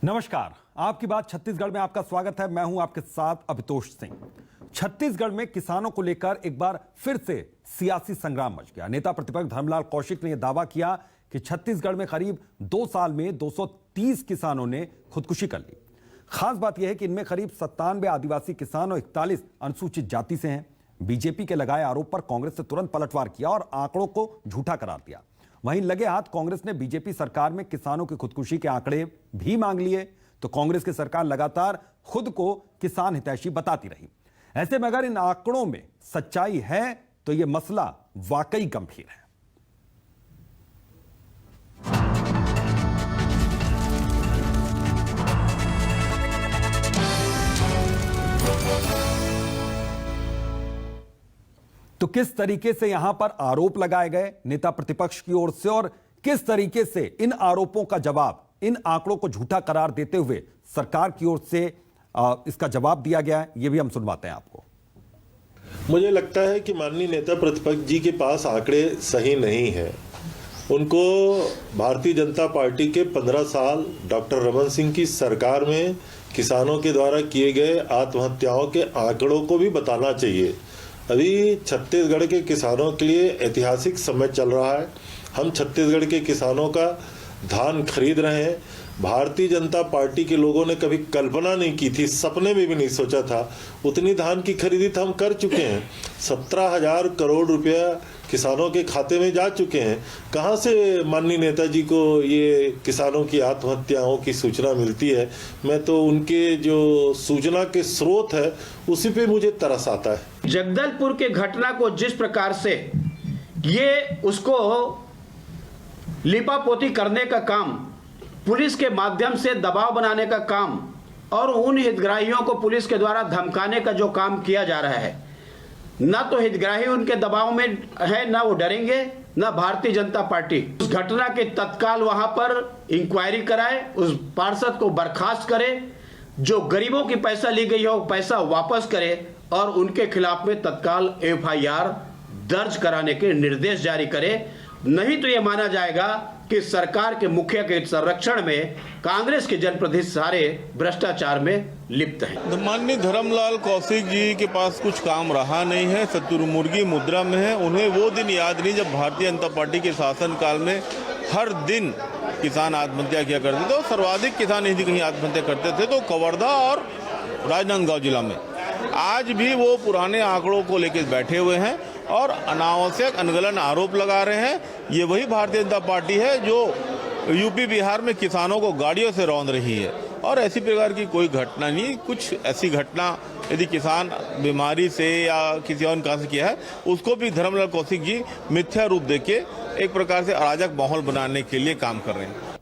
नमस्कार, आपकी बात छत्तीसगढ़ में आपका स्वागत है। मैं हूं आपके साथ अभितोष सिंह। छत्तीसगढ़ में किसानों को लेकर एक बार फिर से सियासी संग्राम मच गया। नेता प्रतिपक्ष धर्मलाल कौशिक ने यह दावा किया कि छत्तीसगढ़ में करीब 2 साल में 230 किसानों ने खुदकुशी कर ली। खास बात यह है कि इनमें करीब 97 आदिवासी किसान और 41 अनुसूचित जाति से हैं। बीजेपी के लगाए आरोप पर कांग्रेस ने तुरंत पलटवार किया और आंकड़ों को झूठा करार दिया। वहीं लगे हाथ कांग्रेस ने बीजेपी सरकार में किसानों की खुदकुशी के आंकड़े भी मांग लिए, तो कांग्रेस की सरकार लगातार खुद को किसान हितैषी बताती रही। ऐसे में अगर इन आंकड़ों में सच्चाई है तो यह मसला वाकई गंभीर है। तो किस तरीके से यहां पर आरोप लगाए गए नेता प्रतिपक्ष की ओर से और किस तरीके से इन आरोपों का जवाब, इन आंकड़ों को झूठा करार देते हुए सरकार की ओर से इसका जवाब दिया गया है, यह भी हम सुनवाते हैं आपको। मुझे लगता है कि माननीय नेता प्रतिपक्ष जी के पास आंकड़े सही नहीं है। उनको भारतीय जनता पार्टी के 15 साल डॉक्टर रमन सिंह की सरकार में किसानों के द्वारा किए गए आत्महत्याओं के आंकड़ों को भी बताना चाहिए। अभी छत्तीसगढ़ के किसानों के लिए ऐतिहासिक समय चल रहा है। हम छत्तीसगढ़ के किसानों का धान खरीद रहे हैं। भारतीय जनता पार्टी के लोगों ने कभी कल्पना नहीं की थी, सपने में भी नहीं सोचा था उतनी धान की खरीदी तो हम कर चुके हैं। 17,000 करोड़ रुपया किसानों के खाते में जा चुके हैं। कहां से माननीय नेताजी को ये किसानों की आत्महत्याओं की सूचना मिलती है? मैं तो उनके जो सूचना के स्रोत है उसी पे मुझे तरस आता है। जगदलपुर के घटना को जिस प्रकार से ये उसको लिपापोती करने का काम, पुलिस के माध्यम से दबाव बनाने का काम और उन हितग्राहियों को पुलिस के द्वारा धमकाने का जो काम किया जा रहा है, ना तो हितग्राही उनके दबाव में है, ना वो डरेंगे, ना भारतीय जनता पार्टी। उस घटना के तत्काल वहां पर इंक्वायरी कराए, उस पार्षद को बर्खास्त करे, जो गरीबों की पैसा ली गई हो पैसा वापस करे और उनके खिलाफ में तत्काल FIR दर्ज कराने के निर्देश जारी करे। नहीं तो यह माना जाएगा कि सरकार के मुखिया के संरक्षण में कांग्रेस के जनप्रतिनिधि सारे भ्रष्टाचार में लिप्त हैं। माननीय धर्मलाल कौशिक जी के पास कुछ काम रहा नहीं है, शतुर्मुर्गी मुद्रा में है। उन्हें वो दिन याद नहीं जब भारतीय जनता पार्टी के शासनकाल में हर दिन किसान आत्महत्या किया करते थे और सर्वाधिक किसान यदि कहीं आत्महत्या करते थे तो कवर्धा और राजनांदगांव जिला में। आज भी वो पुराने आंकड़ों को लेकर बैठे हुए हैं और अनावश्यक अनगलन आरोप लगा रहे हैं। ये वही भारतीय जनता पार्टी है जो यूपी बिहार में किसानों को गाड़ियों से रौंद रही है और ऐसी प्रकार की कोई घटना नहीं। कुछ ऐसी घटना यदि किसान बीमारी से या किसी और कारण से किया है उसको भी धर्मलाल कौशिक जी मिथ्या रूप देके एक प्रकार से अराजक माहौल बनाने के लिए काम कर रहे हैं।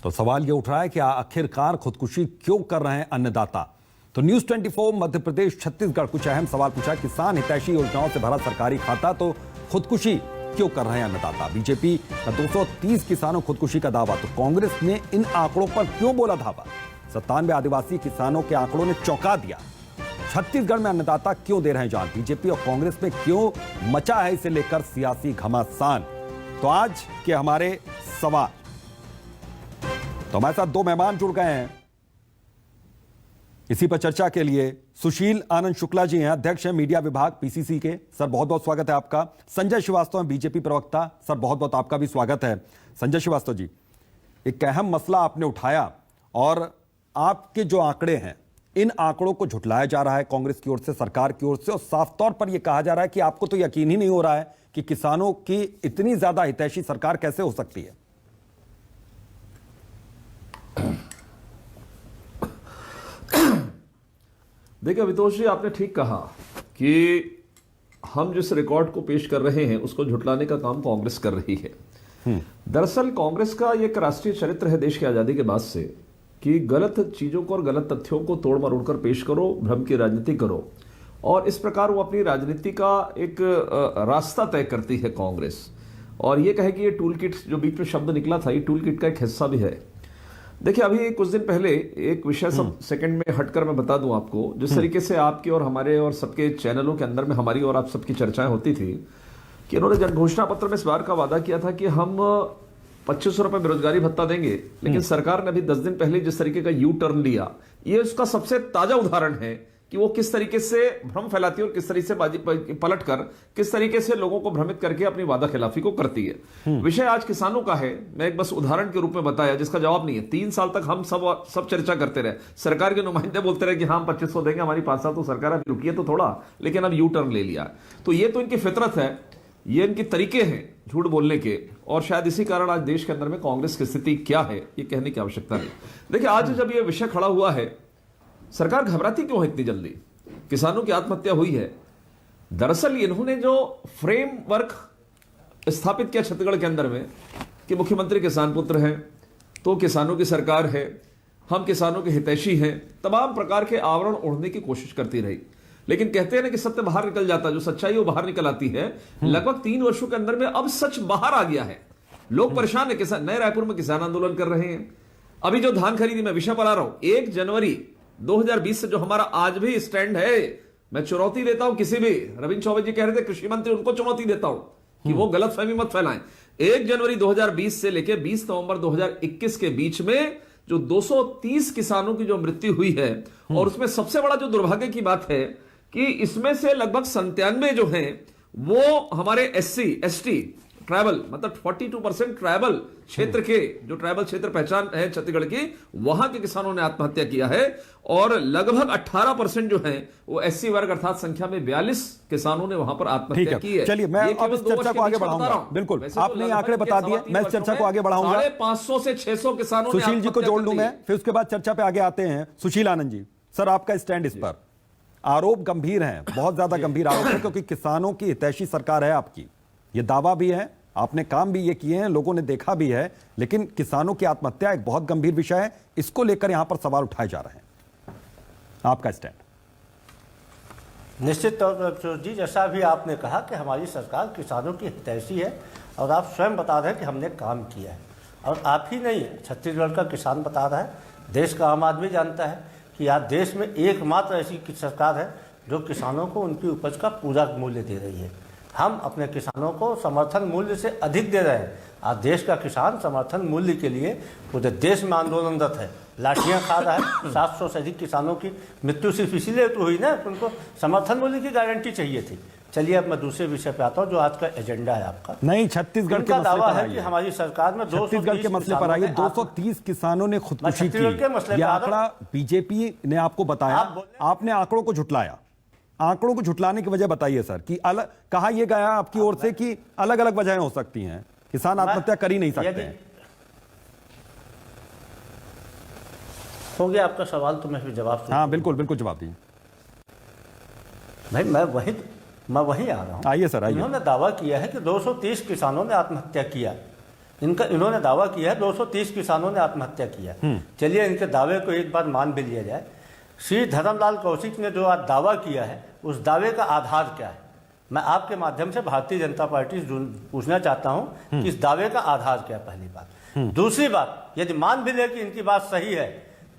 तो सवाल ये उठ रहा है कि आखिरकार खुदकुशी क्यों कर रहे हैं अन्नदाता। तो न्यूज 24 मध्य प्रदेश छत्तीसगढ़ कुछ अहम सवाल पूछा। किसान हितैषी योजनाओं से भरा सरकारी खाता तो खुदकुशी क्यों कर रहे हैं अन्नदाता। बीजेपी का 230 किसानों खुदकुशी का दावा, तो कांग्रेस ने इन आंकड़ों पर क्यों बोला धावा। 97 आदिवासी किसानों के आंकड़ों ने चौंका दिया। छत्तीसगढ़ में अन्नदाता क्यों दे रहे हैं जान। बीजेपी और कांग्रेस में क्यों मचा है इसे लेकर सियासी घमासान। तो आज के हमारे सवाल, तो हमारे साथ 2 मेहमान जुड़ गए हैं इसी पर चर्चा के लिए। सुशील आनंद शुक्ला जी हैं, अध्यक्ष हैं मीडिया विभाग PCC के। सर बहुत बहुत स्वागत है आपका। संजय श्रीवास्तव हैं, बीजेपी प्रवक्ता। सर बहुत बहुत आपका भी स्वागत है। संजय श्रीवास्तव जी, एक अहम मसला आपने उठाया और आपके जो आंकड़े हैं, इन आंकड़ों को झुटलाया जा रहा है कांग्रेस की ओर से, सरकार की ओर से, और साफ तौर पर यह कहा जा रहा है कि आपको तो यकीन ही नहीं हो रहा है कि किसानों की इतनी ज्यादा हितैषी सरकार कैसे हो सकती है। देखिए अभितोष जी, आपने ठीक कहा कि हम जिस रिकॉर्ड को पेश कर रहे हैं उसको झुटलाने का काम कांग्रेस कर रही है। दरअसल कांग्रेस का एक राष्ट्रीय चरित्र है देश की आजादी के बाद से कि गलत चीजों को और गलत तथ्यों को तोड़ मरोड़ कर पेश करो, भ्रम की राजनीति करो, और इस प्रकार वो अपनी राजनीति का एक रास्ता तय करती है कांग्रेस। और ये कहे कि ये टूल किट, जो बीच में शब्द निकला था, ये टूल किट का एक हिस्सा भी है। देखिए अभी कुछ दिन पहले एक विषय सब सेकंड में हटकर मैं बता दूं आपको, जिस तरीके से आपकी और हमारे और सबके चैनलों के अंदर में हमारी और आप सबकी चर्चाएं होती थी कि इन्होंने जन घोषणा पत्र में इस बार का वादा किया था कि हम 2500 रुपए बेरोजगारी भत्ता देंगे, लेकिन सरकार ने अभी 10 दिन पहले जिस तरीके का यू टर्न लिया, ये उसका सबसे ताजा उदाहरण है कि वो किस तरीके से भ्रम फैलाती है और किस तरीके से बाजी पलट कर किस तरीके से लोगों को भ्रमित करके अपनी वादा खिलाफी को करती है। विषय आज किसानों का है, मैं एक बस उदाहरण के रूप में बताया जिसका जवाब नहीं है। 3 साल तक हम सब चर्चा करते रहे, सरकार के नुमाइंदे बोलते रहे कि हम 2500 देंगे, हमारी 5 साल तो सरकार अभी रुकी है तो थोड़ा, लेकिन अब यू टर्न ले लिया। तो ये तो इनकी फितरत है, ये इनके तरीके हैं झूठ बोलने के, और शायद इसी कारण आज देश के अंदर में कांग्रेस की स्थिति क्या है ये कहने की आवश्यकता नहीं। देखिए, आज जब ये विषय खड़ा हुआ है, सरकार घबराती क्यों है इतनी जल्दी? किसानों की आत्महत्या हुई है, दरअसल इन्होंने जो फ्रेमवर्क स्थापित किया छत्तीसगढ़ के अंदर में कि मुख्यमंत्री किसान पुत्र हैं, तो किसानों की सरकार है, हम किसानों के हितैषी हैं, तमाम प्रकार के आवरण ओढ़ने की कोशिश करती रही। लेकिन कहते हैं ना कि सत्य बाहर निकल जाता है, जो सच्चाई वो बाहर निकल आती है। लगभग 3 वर्षों के अंदर में अब सच बाहर आ गया है। लोग परेशान है, किसान नए रायपुर में किसान आंदोलन कर रहे हैं। अभी जो धान खरीदी, मैं विषय पर आ रहा हूं, 1 जनवरी 2020 से जो हमारा आज भी स्टैंड है, मैं चुनौती देता हूं किसी भी, रविंद्र चौबे जी कह रहे थे कृषि मंत्री, उनको चुनौती देता हूं कि वो गलतफहमी मत फैलाएं। 1 जनवरी 2020 से लेकर 20 नवंबर 2021 के बीच में जो 230 किसानों की जो मृत्यु हुई है, और उसमें सबसे बड़ा जो दुर्भाग्य की बात है कि इसमें से लगभग 97 जो हैं वो हमारे SC ST ट्राइबल, मतलब 42% ट्राइबल क्षेत्र के, जो ट्राइबल क्षेत्र पहचान है छत्तीसगढ़ की, वहां के किसानों ने आत्महत्या किया है। और लगभग 18% जो है वो SC वर्ग, अर्थात संख्या में 42 किसानों ने वहां पर आत्महत्या की है। चलिए, मैं अब इस चर्चा को आगे बढ़ाऊंगा। बिल्कुल, आपने आंकड़े बता दिए, मैं इस चर्चा को आगे बढ़ाऊंगा। 550 से 600 किसानों ने सुशील जी को जोड़ लूं मैं, फिर उसके बाद चर्चा पे आगे आते हैं। सुशील आनंद जी, सर आपका स्टैंड इस पर? आरोप गंभीर हैं, बहुत ज्यादा गंभीर आरोप है, क्योंकि किसानों की हितैषी सरकार है आपकी, ये दावा भी है, आपने काम भी ये किए हैं, लोगों ने देखा भी है, लेकिन किसानों की आत्महत्या एक बहुत गंभीर विषय है, इसको लेकर यहां पर सवाल उठाए जा रहे हैं। आपका स्टैंड? निश्चित तौर पर जी, जैसा भी आपने कहा कि हमारी सरकार किसानों की हितैषी है, और आप स्वयं बता रहे हैं कि हमने काम किया है, और आप ही नहीं, छत्तीसगढ़ का किसान बता रहा है, देश का आम आदमी जानता है कि आज देश में एकमात्र ऐसी सरकार है जो किसानों को उनकी उपज का पूरा मूल्य दे रही है। हम अपने किसानों को समर्थन मूल्य से अधिक दे रहे हैं। आज देश का किसान समर्थन मूल्य के लिए पूरे देश में आंदोलनरत है, लाठियां खा रहा है। 700 से अधिक किसानों की मृत्यु सिर्फ इसीलिए तो हुई ना, उनको समर्थन मूल्य की गारंटी चाहिए थी। चलिए, अब मैं दूसरे विषय पे आता हूँ जो आज का एजेंडा है आपका। नहीं, छत्तीसगढ़ के दावा है कि हमारी सरकार में छत्तीसगढ़ के मसले पर आइए। 230 किसानों ने खुदकुशी की, यह आंकड़ा बीजेपी ने आपको बताया, आपने आंकड़ों को झुटलाया। आंकड़ों को झुटलाने की वजह बताइए सर, कि अलग कहा यह गया आपकी ओर से कि अलग अलग वजहें हो सकती हैं, किसान आत्महत्या कर ही नहीं सकते हैं। हो गया आपका सवाल, तो मैं फिर जवाब। हाँ बिल्कुल बिल्कुल, जवाब दीजिए भाई। मैं वहीं आ रहा हूँ। आइए सर, आइए। इन्होंने दावा किया है कि 230 किसानों ने आत्महत्या किया। इन्होंने दावा किया है 230 किसानों ने आत्महत्या किया। चलिए, इनके दावे को एक बार मान भी लिया जाए। श्री धर्मलाल कौशिक ने जो आज दावा किया है, उस दावे का आधार क्या है? मैं आपके माध्यम से भारतीय जनता पार्टी से पूछना चाहता हूं कि इस दावे का आधार क्या है, पहली बात। दूसरी बात, यदि मान भी ले कि इनकी बात सही है,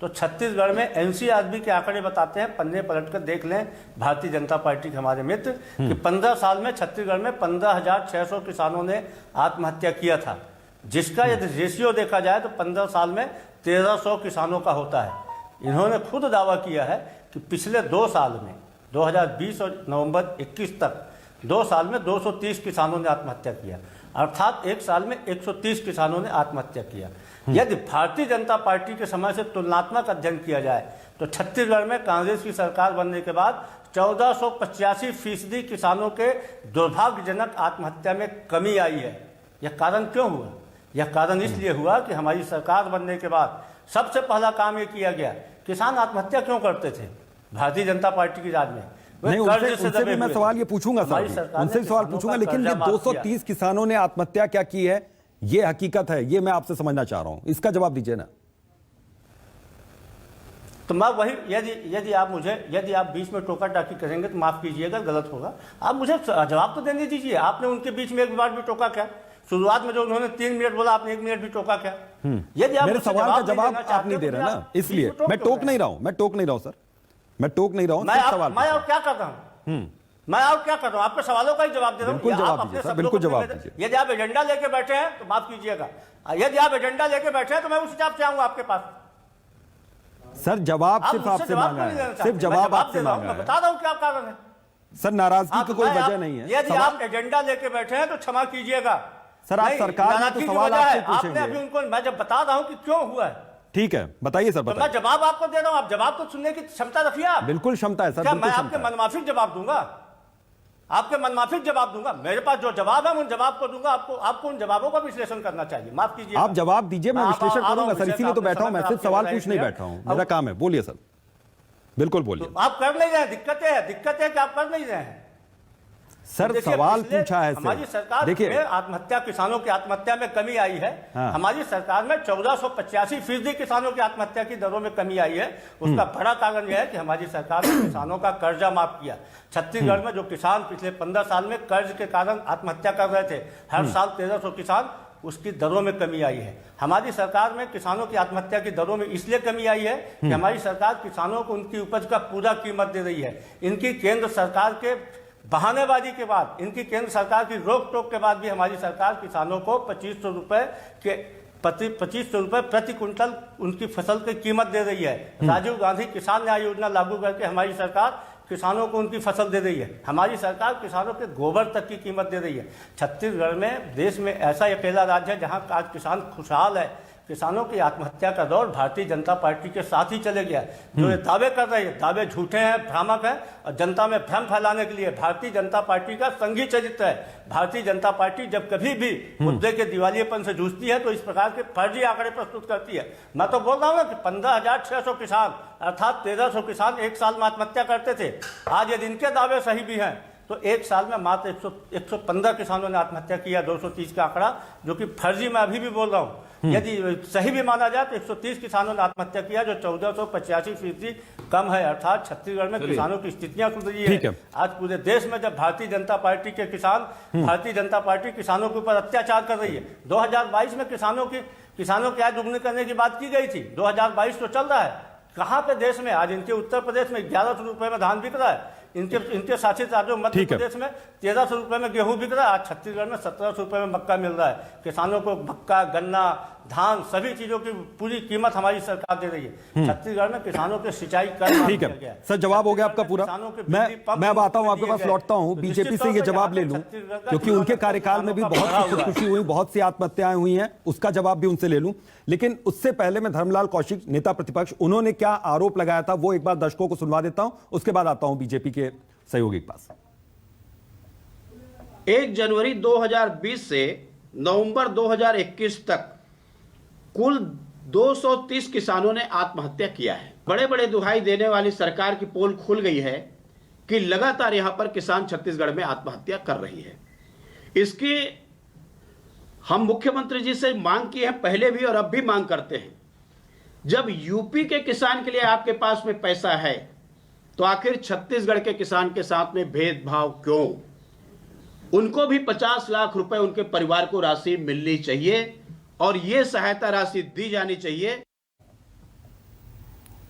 तो छत्तीसगढ़ में NCRB के आंकड़े बताते हैं, पन्ने पलट कर देख लें भारतीय जनता पार्टी के हमारे मित्र, कि 15 साल में छत्तीसगढ़ में 15,600 किसानों ने आत्महत्या किया था, जिसका यदि रेशियो देखा जाए तो 15 साल में 1300 किसानों का होता है। इन्होंने खुद दावा किया है कि पिछले 2 साल में, 2020 और नवंबर 21 तक 2 साल में 230 किसानों ने आत्महत्या किया, अर्थात 1 साल में 130 किसानों ने आत्महत्या किया। यदि भारतीय जनता पार्टी के समय से तुलनात्मक अध्ययन किया जाए तो छत्तीसगढ़ में कांग्रेस की सरकार बनने के बाद 1485% किसानों के दुर्भाग्यजनक आत्महत्या में कमी आई है। यह कारण क्यों हुआ? यह कारण इसलिए हुआ कि हमारी सरकार बनने के बाद सबसे पहला काम यह किया गया, किसान आत्महत्या क्यों करते थे भारतीय जनता पार्टी की राज में? नहीं, उनसे भी मैं सवाल ये पूछूंगा सर, उनसे सवाल पूछूंगा, लेकिन ये 230 किसानों ने आत्महत्या क्या की है, ये हकीकत है, ये मैं आपसे समझना चाह रहा हूं, इसका जवाब दीजिए ना। तो मैं वही, यदि आप बीच में टोका टाकी करेंगे तो माफ कीजिएगा, गलत होगा। आप मुझे जवाब तो देने दीजिए। आपने उनके बीच में एक बार भी टोका क्या? शुरुआत में जो उन्होंने 3 मिनट बोला, आपने 1 मिनट भी टोका क्या? यदि आप मेरे सवाल का जवाब आप नहीं दे रहे ना, इसलिए मैं टोक नहीं रहा हूं, सर, मैं टोक नहीं रहा हूं। मैं क्या कर रहा हूं? मैं और क्या कर रहा हूं? आपके सवालों का ही जवाब दे रहा हूं। बिल्कुल आप जवाब अपने दीजिए सर, शब्दों बिल्कुल को जवाब बोले- दीजिए। यदि आप एजेंडा लेके बैठे हैं तो माफ कीजिएगा, यदि आप एजेंडा लेके बैठे हैं तो मैं उस हिसाब से आऊंगा आपके पास। सर जवाब आप सिर्फ मुझसे आपसे जवाब मांगा क्यों नहीं है, देना सिर्फ चाहते? मैं जवाब आपसे दे रहा हूं, मांगा मैं है बता रहा हूं क्या कारण है। सर। नाराजगी की कोई मैं वजह आप- नहीं है। यदि सवाल- आप एजेंडा लेके बैठे हैं तो क्षमा कीजिएगा सर, आप नहीं, सरकार में तो नाराजगी की सवाल वजह आपसे है। आपने पूछेंगे। अभी उनको, मैं जब बता रहा हूं कि क्यों हुआ है ठीक है, बताइए सर, तो मैं बताइए। जवाब आपको दे रहा हूं, आप जवाब तो सुनने की क्षमता रखिए आप। बिल्कुल क्षमता है सर, क्या बिल्कुल मैं आपके क्षमता है। मनमाफिक जवाब दूंगा? आपके मनमाफिक जवाब दूंगा? मेरे पास जो जवाब है उन जवाब को दूंगा। आपको उन जवाबों का विश्लेषण करना चाहिए। माफ कीजिए, आप जवाब दीजिए, मैं विश्लेषण करूंगा सर, इसीलिए तो बैठा हूं मैं, सिर्फ आपके सवाल समय पूछने ही पर बैठा हूं, मेरा काम है। बोलिए सर, बिल्कुल बोलिए आप कर नहीं रहे हैं। दिक्कत है कि आप कर नहीं रहे हैं सर। देखिए, सवाल पिछले पूछा है हमारी सर, सरकार देखिए में आत्महत्या, किसानों की आत्महत्या में कमी आई है। हाँ। हमारी सरकार में 1485% किसानों की आत्महत्या की दरों में कमी आई है। उसका बड़ा कारण यह है कि हमारी सरकार ने किसानों का कर्जा माफ किया। छत्तीसगढ़ में जो किसान पिछले 15 साल में कर्ज के कारण आत्महत्या कर रहे थे, हर साल 1300 किसान, उसकी दरों में कमी आई है। हमारी सरकार में किसानों की आत्महत्या की दरों में इसलिए कमी आई है कि हमारी सरकार किसानों को उनकी उपज का पूरा कीमत दे रही है। इनकी केंद्र सरकार के बहानेबाजी के बाद, इनकी केंद्र सरकार की रोक टोक के बाद भी हमारी सरकार किसानों को 2500 रुपए के 2500 रुपए प्रति क्विंटल उनकी फसल की कीमत दे रही है। राजीव गांधी किसान न्याय योजना लागू करके हमारी सरकार किसानों को उनकी फसल दे रही है। हमारी सरकार किसानों के गोबर तक की कीमत दे रही है। छत्तीसगढ़ में देश में ऐसा अकेला राज्य है जहां आज किसान खुशहाल है। किसानों की आत्महत्या का दौर भारतीय जनता पार्टी के साथ ही चले गया। जो ये दावे कर रहे हैं, दावे झूठे हैं, भ्रामक हैं और जनता में भ्रम फैलाने के लिए भारतीय जनता पार्टी का संघी चरित्र है। भारतीय जनता पार्टी जब कभी भी मुद्दे के दिवालियेपन से जूझती है तो इस प्रकार के फर्जी आंकड़े प्रस्तुत करती है। मैं तो बोल रहा हूँ ना कि 15,600 किसान अर्थात 1300 किसान एक साल में आत्महत्या करते थे। आज यदि इनके दावे सही भी हैं तो एक साल में मात्र 115 किसानों ने आत्महत्या किया। 230 का आंकड़ा जो कि फर्जी, मैं अभी भी बोल रहा हूँ। यदि सही भी माना जाए तो 130 किसानों ने आत्महत्या किया, जो 1485% कम है। अर्थात छत्तीसगढ़ में किसानों की स्थितियां सुधरी है। आज पूरे देश में जब भारतीय जनता पार्टी के किसान, भारतीय जनता पार्टी किसानों के ऊपर अत्याचार कर रही है। 2022 में किसानों की आय दुगनी करने की बात की गई थी। 2022 तो चल रहा है। कहाँ पे देश में आज इनके उत्तर प्रदेश में 1100 रुपए में धान बिक रहा है। इनके शासित राज्यों मध्य प्रदेश में 1300 रुपए में गेहूं बिक रहा है। आज छत्तीसगढ़ में 1700 रुपए में मक्का मिल रहा है। किसानों को मक्का, गन्ना, धान, सभी चीजों की पूरी कीमत हमारी सरकार दे रही है। छत्तीसगढ़ में किसानों के सिंचाई कर ठीक है सर, जवाब हो गया आपका पूरा। मैं अब आता हूं आपके पास, लौटता हूं, बीजेपी से ये जवाब ले लूं क्योंकि उनके कार्यकाल में भी बहुत सी खुदकुशी हुई, बहुत सी आत्महत्याएं हुई हैं, उसका जवाब भी उनसे ले लूं। लेकिन उससे पहले मैं धर्मलाल कौशिक, नेता प्रतिपक्ष, उन्होंने क्या आरोप लगाया था वो एक बार दर्शकों को सुनवा देता हूं, उसके बाद आता हूं बीजेपी के सहयोगी के पास। 1 जनवरी 2020 से नवंबर 2021 तक कुल 230 किसानों ने आत्महत्या किया है। बड़े बड़े दुहाई देने वाली सरकार की पोल खुल गई है कि लगातार यहां पर किसान छत्तीसगढ़ में आत्महत्या कर रही है। इसकी हम मुख्यमंत्री जी से मांग की है, पहले भी और अब भी मांग करते हैं। जब यूपी के किसान के लिए आपके पास में पैसा है तो आखिर छत्तीसगढ़ के किसान के साथ में भेदभाव क्यों? उनको भी 50 लाख रुपए उनके परिवार को राशि मिलनी चाहिए और यह सहायता राशि दी जानी चाहिए।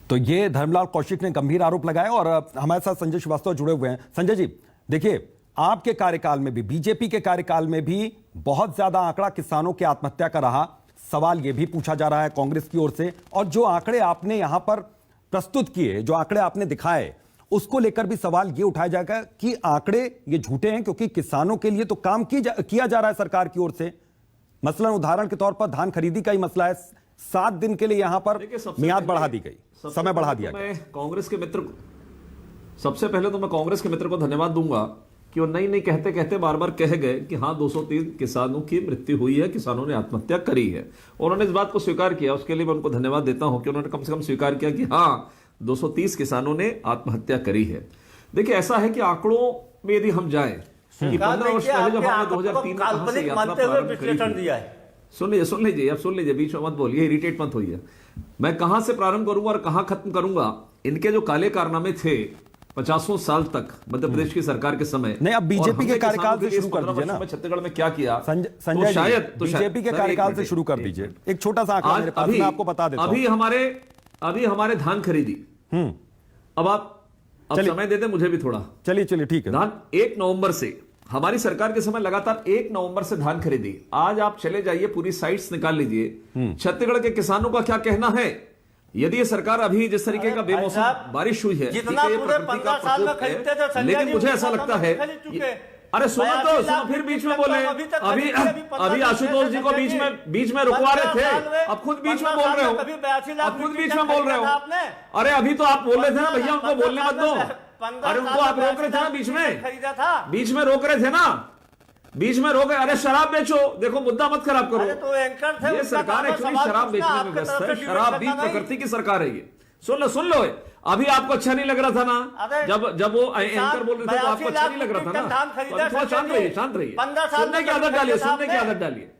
तो ये धर्मलाल कौशिक ने गंभीर आरोप लगाए और हमारे साथ संजय श्रीवास्तव जुड़े हुए हैं। संजय जी, देखिए, आपके कार्यकाल में भी, बीजेपी के कार्यकाल में भी बहुत ज्यादा आंकड़ा किसानों की आत्महत्या का रहा। सवाल यह भी पूछा जा रहा है कांग्रेस की ओर से, और जो आंकड़े आपने यहां पर प्रस्तुत किए, जो आंकड़े आपने दिखाए, उसको लेकर भी सवाल यह उठाया जाएगा कि आंकड़े ये झूठे हैं क्योंकि किसानों के लिए तो काम किया जा रहा है सरकार की ओर से। मसलन उदाहरण के तौर पर धान खरीदी का ही मसला है, 7 दिन के लिए यहां पर मियाद बढ़ा दी गई, समय बढ़ा दिया गया। सबसे पहले तो मैं कांग्रेस के मित्र को धन्यवाद दूंगा कि वो नहीं कहते कहते बार बार कह गए कि हाँ 203 किसानों की मृत्यु हुई है, किसानों ने आत्महत्या करी है। उन्होंने इस बात को स्वीकार किया, उसके लिए मैं उनको धन्यवाद देता हूं कि उन्होंने कम से कम स्वीकार किया कि हाँ 230 किसानों ने आत्महत्या करी है। देखिए, ऐसा है कि आंकड़ों में यदि हम जाएं कि 15 वर्ष पहले जब हमने 2003 में कहां से यात्रा प्रारंभ करी थी, सुन लीजिए, बीच में मत बोलिए, इरिटेट मत होइए। मैं कहां से प्रारंभ करूंगा और कहां खत्म करूंगा, इनके जो काले कारनामे थे 50 साल तक मध्य प्रदेश की सरकार के समय, नहीं, अब बीजेपी के कार्यकाल से शुरू कर दीजिए ना। छत्तीसगढ़ में क्या किया संजय, शायद बीजेपी के कार्यकाल से शुरू कर दीजिए। एक छोटा सा आंकड़ा मेरे पास, मैं आपको बता देता हूं। अभी हमारे धान खरीदी, अब आप अब समय दे दे मुझे भी थोड़ा। चलिए चलिए ठीक है। धान 1 नवंबर से हमारी सरकार के समय लगातार 1 नवंबर से धान खरीदी। आज आप चले जाइए, पूरी साइट्स निकाल लीजिए, छत्तीसगढ़ के किसानों का क्या कहना है। यदि ये सरकार अभी जिस तरीके का बेमौसम बारिश हुई है, जितना ठीक है, ये पूरे प्रकृति 15 का साल में प्रकोप है, खरीदते थे, संजय लेकिन जी मुझे उस ऐसा साल लगता में है खरीद चुके। अरे सुनो तो 82 सुनो, लाख फिर बीच में मीट्रिक बोले। टन अभी तक अभी खरीदे, अभी 15 आशुतोष जी को बीच में रुकवा रहे थे, अब खुद बीच में बोल रहे हो, अब खुद बीच में बोल रहे हो। अरे अभी तो आप बोल रहे थे ना भैया उनको बोलने मत दो। अरे उनको आप रोक रहे थे ना बीच में, खरीदा था, बीच में रोक रहे थे ना, बीच में रोक। अरे शराब बेचो, देखो मुद्दा मत खराब करो। तो एंकर थे, ये उनका सरकार काम एक्चुअली सवाल शराब पूछना, बेचने में आपके व्यस्त तरफ है। से शराब भी डिबेट करना प्रकृति की सरकार है ये। सुन लो अभी आपको अच्छा नहीं लग रहा था ना, जब वो एंकर बोल रहे थे तो आपको अच्छा नहीं लग रहा था ना, तो थोड़ा शांत रहिए, शांत रहिए, सुनने की आदत डालिए, सुनने की आदत डालिए।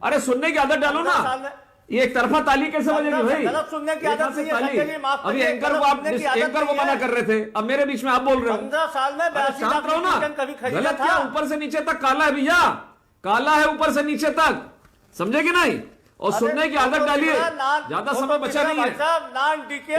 अरे सुनने की आदत डालो ना, ये एक तरफा ताली कैसे बजेगी भाई? गलत सुनने की आदत नहीं है, संजय जी, माफ अभी करिए, एंकर को गलत आप सुनने की आदत एंकर को नहीं मना है। कर रहे थे, अब मेरे बीच में आप बोल रहे हो। 15 साल में 82 शांत लाख रहो ना, मीट्रिक टन कभी खरीदा गलत था। क्या, ऊपर से नीचे तक काला है भैया, काला है ऊपर से नीचे तक, समझे कि नहीं? और सुनने की आदत डालिए, ज्यादा समय बचा नहीं है।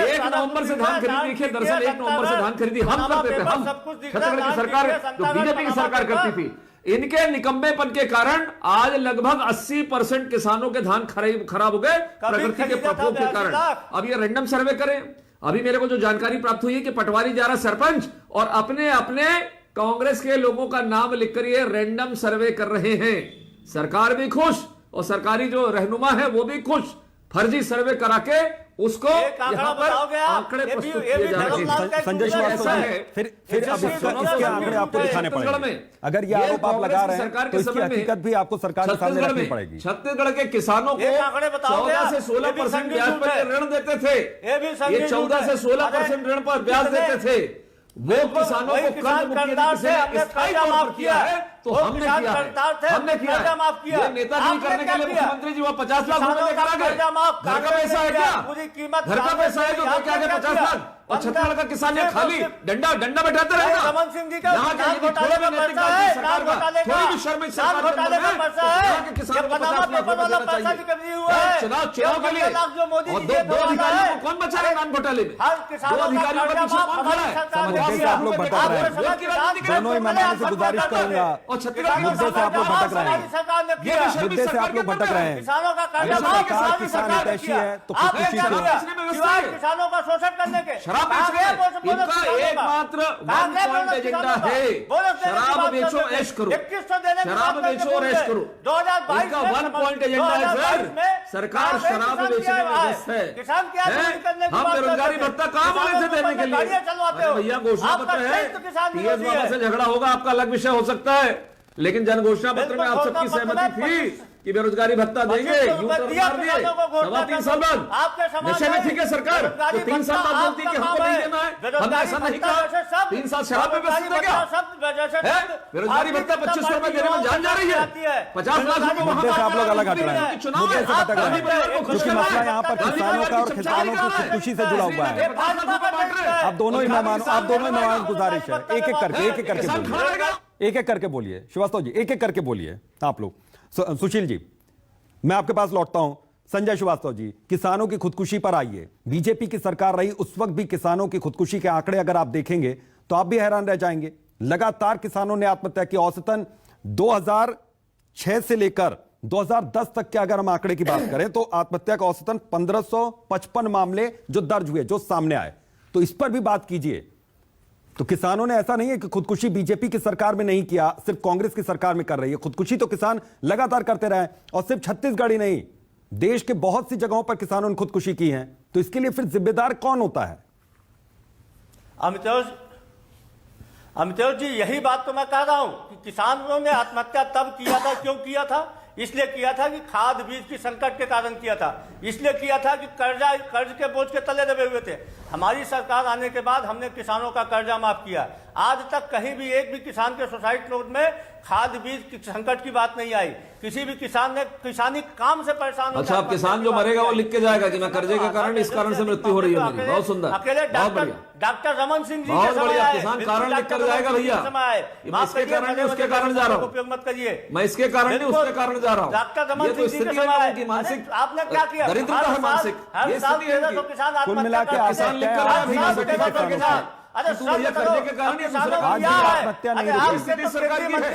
1 नवंबर से धान खरीदी, देखिए दरअसल 1 नवंबर से धान खरीदी हम करते थे, हम छत्तीसगढ़ की सरकार जो बीजेपी की सरकार करती थी, इनके निकम्मेपन के कारण आज लगभग 80% किसानों के धान खराब हो गए प्रकृति के प्रकोप के कारण। अब ये रैंडम सर्वे करें, अभी मेरे को जो जानकारी प्राप्त हुई है कि पटवारी जा रहा सरपंच और अपने अपने कांग्रेस के लोगों का नाम लिखकर ये रैंडम सर्वे कर रहे हैं। सरकार भी खुश और सरकारी जो रहनुमा है वो भी खुश, फर्जी सर्वे करा के उसको यहाँ पर आंकड़े प्रस्तुत किए जा रहे हैं। संजय श्रीवास्तव जी, फिर अब इसके आंकड़े आपको दिखाने पड़ेंगे। अगर ये आरोप आप लगा रहे हैं तो इसकी हकीकत भी आपको सरकार के सामने रखनी पड़ेगी। छत्तीसगढ़ के किसानों को 14 से 16% ब्याज पर ऋण देते थे, ये 14 से 16% ऋण पर ब्याज देते थे, वो किसानों को कर्ज मुक्ति स्थायी तौर पर किया है, तो हमने किया है, हमने किया है। ये नेतागिरी करने के लिए मुख्यमंत्री जी वो 50 लाख रुपए लेकर आ गए। घर का पैसा है क्या? घर का पैसा है जो लेके आ गए 50 लाख, और छत्तीसगढ़ का किसान ये खाली डंडा बैठाते रहेगा। यहाँ के यदि थोड़े भी नैतिकता की सरकार का, थोड़ी भी शर्म इस सरकार के अंदर है, तो यहाँ के किसानों को 50 लाख रुपए देना चाहिए। चुनाव के लिए और दो अधिकारियों को कौन बचा रहा है नान घोटाले में? 2 अधिकारियों के पीछे कौन खड़ा है? मुद्दे से आप लोग भटक रहे हैं। दोनों ही मेहमानों से गुजारिश करूंगा, मुद्दे से आप लोग भटक रहे हैं, मुद्दे से आप लोग भटक रहे हैं। सरकार किसान हितैषी है तो खुदकुशी क्यों? किसानों का शोषण करने के शराब बेचो, इनका एकमात्र 1 पॉइंट एजेंडा है, शराब बेचो ऐश करो, शराब बेचो और ऐश करो। इनका 1 पॉइंट एजेंडा है सर, सरकार शराब बेचने में व्यस्त है। हम बेरोजगारी भत्ता कहां बोले थे देने के लिए? भैया घोषणा पत्र है, टीएस बाबा से झगड़ा होगा आपका अलग विषय हो सकता है, लेकिन जन घोषणा पत्र में आप सबकी सहमति थी कि बेरोजगारी भत्ता देंगे। यूं तो मार दिए 3.25 साल बाद नशे में थी क्या सरकार? तो 3 साल बाद बोलती कि हमको नहीं देना है, हमने ऐसा नहीं कहा। 3 साल शराब में व्यस्त है क्या? बेरोजगारी भत्ता 25 रुपए देने में जान जा रही है, 50 लाख रुपए मुद्दे से आप लोग अलग हट रहे हैं, चुनाव मुद्दे से भटक रहे हैं, क्योंकि मसला यहाँ पर किसानों का और किसानों की खुदकुशी से जुड़ा हुआ है। आप दोनों ही मेहमान गुजारिश है, एक एक करके बोलिए श्रीवास्तव जी, एक एक करके बोलिए आप लोग। सुशील जी, मैं आपके पास लौटता हूं। संजय श्रीवास्तव जी, किसानों की खुदकुशी पर आइए। बीजेपी की सरकार रही उस वक्त भी किसानों की खुदकुशी के आंकड़े अगर आप देखेंगे तो आप भी हैरान रह जाएंगे। लगातार किसानों ने आत्महत्या की, औसतन 2006 से लेकर 2010 तक के अगर हम आंकड़े की बात करें तो आत्महत्या का औसतन 1555 मामले जो दर्ज हुए, जो सामने आए, तो इस पर भी बात कीजिए। तो किसानों ने, ऐसा नहीं है कि खुदकुशी बीजेपी की सरकार में नहीं किया, सिर्फ कांग्रेस की सरकार में कर रही है। खुदकुशी तो किसान लगातार करते रहे, और सिर्फ छत्तीसगढ़ ही नहीं, देश के बहुत सी जगहों पर किसानों ने खुदकुशी की है। तो इसके लिए फिर जिम्मेदार कौन होता है? अमितेश जी, यही बात तो मैं कह रहा हूं कि किसानों ने आत्महत्या तब किया था, क्यों किया था? इसलिए किया था कि खाद बीज की संकट के कारण किया था, इसलिए किया था कि कर्ज के बोझ के तले दबे हुए थे। हमारी सरकार आने के बाद हमने किसानों का कर्जा माफ किया। आज तक कहीं भी एक भी किसान के सोसाइटी रोड में खाद बीज की संकट की बात नहीं आई। किसी भी किसान ने किसानी काम से परेशान हो। अच्छा, अब किसान जो मरेगा वो लिख के जाएगा कि मैं कर्जे के कारण, इस कारण से मृत्यु हो रही है मेरी। बहुत सुंदर, अकेले डॉक्टर रमन सिंह जी बहुत बढ़िया, किसान कारण लिख कर जाएगा भैया। इसके कारण नहीं उसके कारण जा रहा हूँ, उपयोग मत करिए। मैं इसके कारण नहीं उसके कारण जा रहा हूँ। डॉक्टर रमन सिंह जी की मानसिक आपने क्या किया? दरिद्रता है, मानसिक ये स्थिति है। कुल मिला के अरे तू भैया करने के कारण ये दूसरा आज भी आत्महत्या नहीं रुकी। ये स्थिति सरकार की है,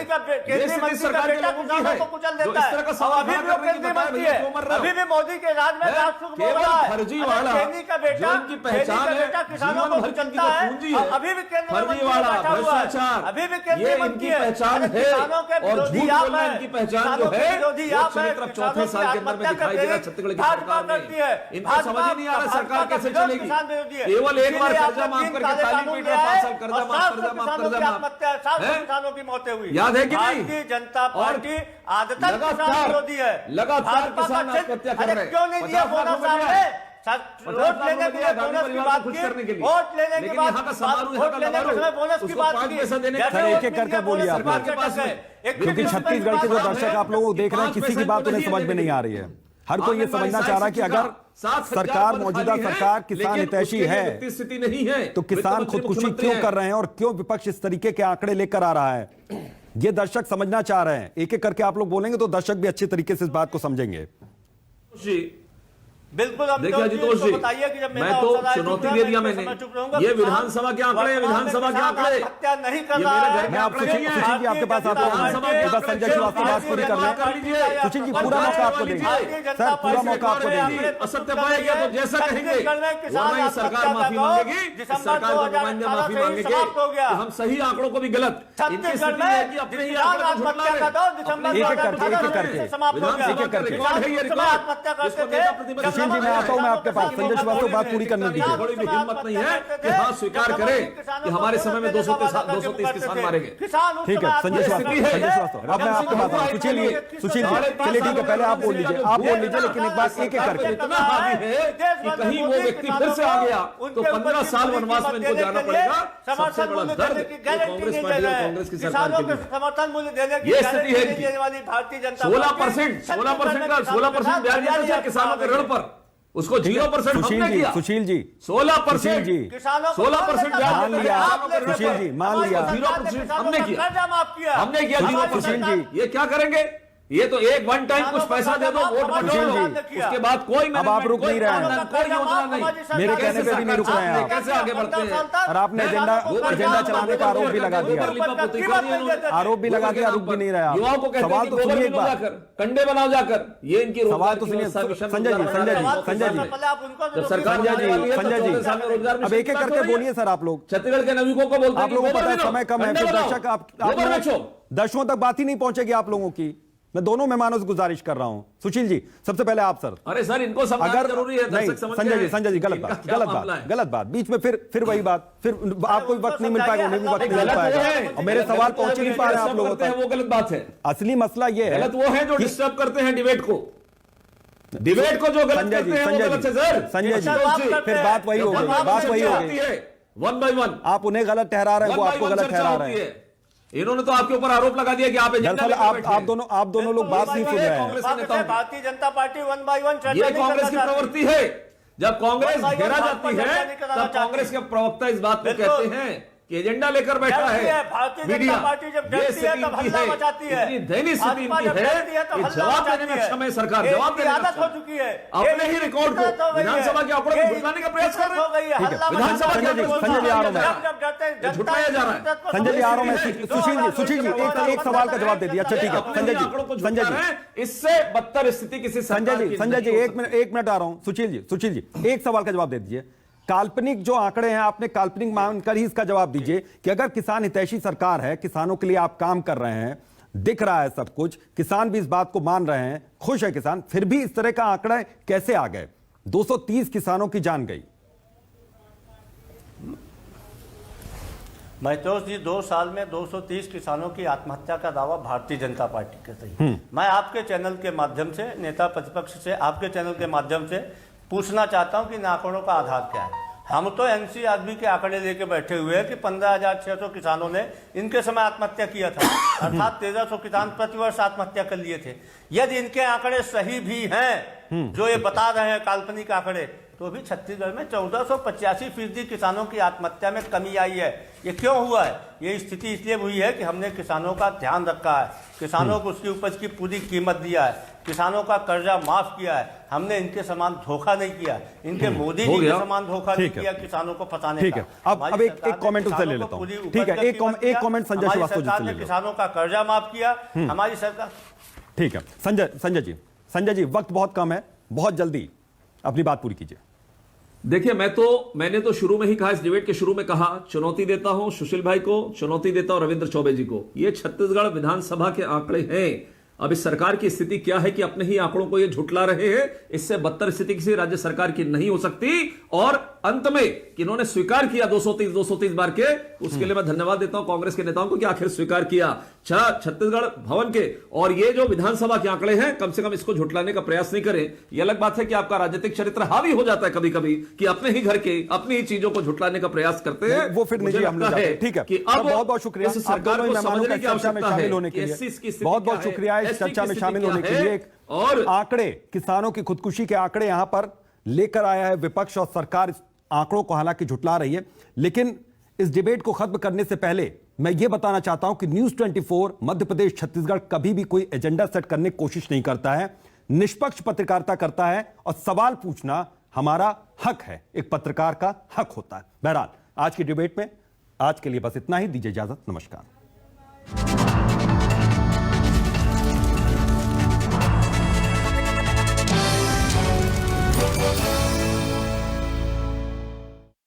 ये स्थिति सरकार के लोगों की है, जो इस तरह का सवाल अभी भी खड़ा करने की केंद्रीय बताया मंत्री भैया है, क्यों मर रहे हो? अभी भी मोदी के राज में राज सुख बोल केवल रहा है। फर्जीवाड़ा अरे केनी का बेटा, जो इनकी पहचान केनी का है, बेटा किसानों जीवन को भर की कुचलता जो है, पूंजी है, अभी भी केंद्रीय मंत्री फर्जीवाड़ा, बैठा हुआ है, भ्रष्टाचार, अभी भी ये केंद्रीय इनकी मंत्री है। पहचान अरे है, किसानों के और विरोधी झूठ आप बोलना हैं, इनकी पहचान किसानों जो के है, विरोधी वो आप हैं, चरित्र अब चौथे किसानों साल की के अंदर में आत्महत्या दिखाई दे रहा है करते छत्तीसगढ़ की भाजपा सरकार करती है। में। इनको समझ ही नहीं आ रहा सरकार कैसे भाजपा चलेगी। किसान विरोधी है। केवल एक बार इसीलिए कर्जा माफ आपने करके तीन ताली काले पीट कानून रहा, ले आए 5 साल कर्जा और माफ, 700 कर्जा माफ, किसानों कर्जा की माफ। आत्महत्या, 700 हैं? किसानों की मौतें हुई। याद है कि नहीं? भारतीय जनता और पार्टी आदतन किसान विरोधी है। लगातार भाजपा किसान का आत्महत्या कर अरे रहे हैं। क्यों नहीं दिया 50 लाख बोनस रुपए आपने? पचास वोट लाख लेने रुपए के दिया लिए गांधी बोनस की परिवार बात को खुश की, करने के लिए। वोट लेने के लेकिन बाद यहाँ का समारोह, यहाँ वोट का लेने के समारोह, समय बोनस की उसको बात 5 की। पैसा देने का जैसे सर, वोट एक-एक करके मिल गया, बोलिए बोनस आप सरकार लोग। के पास है। क्योंकि छत्तीसगढ़ के जो दर्शक आप लोग देख रहे हैं, किसी की बात उन्हें समझ में नहीं आ रही है। हर कोई ये समझना चाह रहा है कि अगर सरकार, मौजूदा सरकार किसान हितैषी है स्थिति नहीं है तो किसान खुदकुशी क्यों कर रहे हैं और क्यों विपक्ष इस तरीके के आंकड़े लेकर आ रहा है, ये दर्शक समझना चाह रहे हैं। एक एक करके आप लोग बोलेंगे तो दर्शक भी अच्छे तरीके से इस बात को समझेंगे। बिल्कुल। अब देखिए अजितोष जी, बताइए कि जब मैं तो चुनौती दे दिया मैंने, ये विधानसभा के आंकड़े, विधानसभा के आंकड़े, हत्या नहीं कर ये रहा मेरे है। घर के मैं आप सुशील जी आपके पास आता हूं, एक बार संजय श्रीवास्तव बात पूरी कर लें। सुशील जी पूरा मौका आपको देंगे सर, पूरा मौका आपको देंगे। असत्य पाएगा तो जैसा कहेंगे, वरना ये सरकार माफी मांगेगी, सरकार को माफी मांगेगी कि हम सही आंकड़ों को भी गलत, इनकी स्थिति है कि अपने ही आंकड़ों को झुठला रहे। सुशील जी मैं आता हूं, मैं आपके पास, संजय श्रीवास्तव बात पूरी करने दीजिए। थोड़ी भी हिम्मत नहीं है कि हाँ स्वीकार करें कि हमारे समय में 230 किसान मारे गए। ठीक है संजय श्रीवास्तव, अब मैं आपके पास हूं। सुशील जी, चलिए ठीक है, पहले आप बोल लीजिए, लेकिन एक बार एक एक करके। इतना हावी है कि कहीं वो व्यक्ति फिर से आ गया तो 15 साल वनवास में इनको जाना पड़ेगा। सबसे बड़ा दर्द कांग्रेस पार्टी और कांग्रेस की सरकार के लिए समर्थन मूल्य देने की ये स्थिति है इनकी। वाली भारतीय जनता 16% का 16% ब्याज देना चाहिए किसानों के ऋण पर, उसको 0% हमने किया। सुशील जी 16% जी 16% ब्याज मान लिया, सुशील जी मान लिया, 0% हमने किया, हमने किया सुशील 0%। ये क्या करेंगे? ये तो एक वन टाइम कुछ पैसा दे दो, वोट सुशील बचाओ, जी, उसके बाद कोई अब आप रुक नहीं रहे हैं। कोई योजना नहीं, मेरे कहने पे भी नहीं रुक रहे हैं आप। कैसे आगे बढ़ते हैं? और आपने एजेंडा चलाने का आरोप भी लगा दिया, आरोप भी लगा दिया, रुक भी नहीं रहे आप। युवाओं को कहते सवाल हैं तो कि सुनिए गोबर एक बार, जाकर कंडे बनाओ जाकर, ये इनकी सवाल तो सुनिए संजय जी, जब सरकार अब एक एक करके बोलिए सर आप लोग। छत्तीसगढ़ के नवीकों को बोलते हैं आप लोगों को गोबर पता है बेचो, समय कम है, कंडे तो बनाओ, दर्शक आप गोबर बेचो। दर्शकों तक बात ही नहीं पहुंचेगी आप लोगों की। मैं दोनों मेहमानों से गुजारिश कर रहा हूं। सुशील जी सबसे पहले आप सर। अरे सर इनको समझना अगर जरूरी है, नहीं, दर्शक समझ संजय जी गलत बात बीच में फिर वही बात, फिर आपको भी वक्त नहीं मिल पाएगा, उन्हें भी वक्त नहीं मिल पाएगा और मेरे सवाल पहुंच नहीं पा रहे हैं आप लोगों तक। वो गलत बात है। असली मसला ये है, गलत वो है जो डिस्टर्ब करते हैं डिबेट को जो गलत करते हैं वो गलत है सर। संजय जी फिर बात वही हो गई, वन बाय वन आप उन्हें गलत ठहरा रहे हैं, वो आपको गलत ठहरा रहे हैं। इन्होंने तो आपके ऊपर आरोप लगा दिया कि आप दरअसल आप दोनों लोग बात नहीं सुन रहे हैं। भारतीय जनता पार्टी 1 by 1 ये कांग्रेस की प्रवृत्ति है। जब कांग्रेस घेरा जाती है तब कांग्रेस के प्रवक्ता इस बात को कहते हैं कि एजेंडा लेकर बैठा है भारतीय मीडिया। जनता पार्टी जब डरती है तब हल्ला मचाती है, इतनी दयनीय स्थिति इनकी जब डरती है तो कि हल्ला जवाब मचाती देने में है। अक्षम है सरकार, ये जवाब देने में आदत हो अक्षम चुकी है। अपने ही रिकॉर्ड को विधानसभा के आंकड़ों को झुटलाने का प्रयास कर रहे हैं। विधानसभा के आंकड़ों को संजय जी आ रहा हूं मैं, झुटलाया जा रहा है। संजय जी आ रहा हूं मैं। सुशील जी एक सवाल का जवाब दे दिया। अच्छा ठीक है संजय जी इससे बदतर स्थिति किसी संजय जी एक मिनट आ रहा हूं। सुशील जी एक सवाल का जवाब दे दीजिए। काल्पनिक जो आंकड़े हैं आपने काल्पनिक मानकर ही इसका जवाब दीजिए कि अगर किसान हितैषी सरकार है, किसानों के लिए आप काम कर रहे हैं, दिख रहा है सब कुछ, किसान भी इस बात को मान रहे हैं, खुश है किसान, फिर भी इस तरह का आंकड़ा कैसे आ गए? 230 किसानों की जान गई। महतोष जी 2 साल में 230 किसानों की आत्महत्या का दावा भारतीय जनता पार्टी कर रही है। मैं आपके चैनल के माध्यम से, नेता प्रतिपक्ष से, आपके चैनल के माध्यम से पूछना चाहता हूं कि इन आंकड़ों का आधार क्या है। हम तो एनसीआरबी के आंकड़े लेके बैठे हुए हैं कि 15,600 किसानों ने इनके समय आत्महत्या किया था, अर्थात 1,300 किसान प्रतिवर्ष आत्महत्या कर लिए थे। यदि इनके आंकड़े सही भी हैं जो ये बता रहे हैं काल्पनिक आंकड़े, तो भी छत्तीसगढ़ में 1485% किसानों की आत्महत्या में कमी आई है। ये क्यों हुआ है? ये स्थिति इसलिए हुई है कि हमने किसानों का ध्यान रखा है, किसानों को उसकी उपज की पूरी कीमत दिया है, किसानों का कर्जा माफ किया है, हमने इनके समान धोखा नहीं किया, इनके मोदी जी के समान धोखा नहीं किया किसानों को फंसाने का। ठीक है, अब एक कमेंट उससे ले लेता हूं। ठीक है, एक कमेंट संजय श्रीवास्तव जी से ले लो। किसानों का कर्जा माफ किया हमारी सरकार। ठीक है, संजय जी वक्त बहुत कम है, बहुत जल्दी अपनी बात पूरी कीजिए। देखिए, मैंने तो शुरू में ही कहा, इस डिबेट के शुरू में कहा, चुनौती देता हूं सुशील भाई को, चुनौती देता हूं रविंद्र चौबे जी को। ये छत्तीसगढ़ विधानसभा के आंकड़े हैं। अब इस सरकार की स्थिति क्या है कि अपने ही आंकड़ों को ये झुठला रहे हैं। इससे बदतर स्थिति किसी राज्य सरकार की नहीं हो सकती। और अंत में कि इन्होंने स्वीकार किया 230 बार के, उसके लिए मैं धन्यवाद देता हूं कांग्रेस के नेताओं को कि आखिर स्वीकार किया छत्तीसगढ़ भवन के। और ये जो विधानसभा के आंकड़े हैं, कम से कम इसको झुठलाने का प्रयास नहीं करें। यह अलग बात है कि आपका राजनीतिक चरित्र हावी हो जाता है कभी कभी कि अपने ही घर के अपनी ही चीजों को झुठलाने का प्रयास करते हैं। वो फिर नहीं हम लोग है। ठीक है, कि अब बहुत बहुत शुक्रिया इस सरकार को समझने की आवश्यकता है शामिल होने के लिए। बहुत बहुत शुक्रिया इस चर्चा में शामिल होने के लिए। और आंकड़े, किसानों की खुदकुशी के आंकड़े यहां पर लेकर आया है विपक्ष, और सरकार इस आंकड़ों को हालांकि झुठला रही है। लेकिन इस डिबेट को खत्म करने से पहले मैं यह बताना चाहता हूं कि न्यूज़ 24 मध्य प्रदेश छत्तीसगढ़ कभी भी कोई एजेंडा सेट करने की कोशिश नहीं करता है, निष्पक्ष पत्रकारिता करता है, और सवाल पूछना हमारा हक है, एक पत्रकार का हक होता है। बहरहाल आज की डिबेट में आज के लिए बस इतना ही। दीजिए इजाजत, नमस्कार।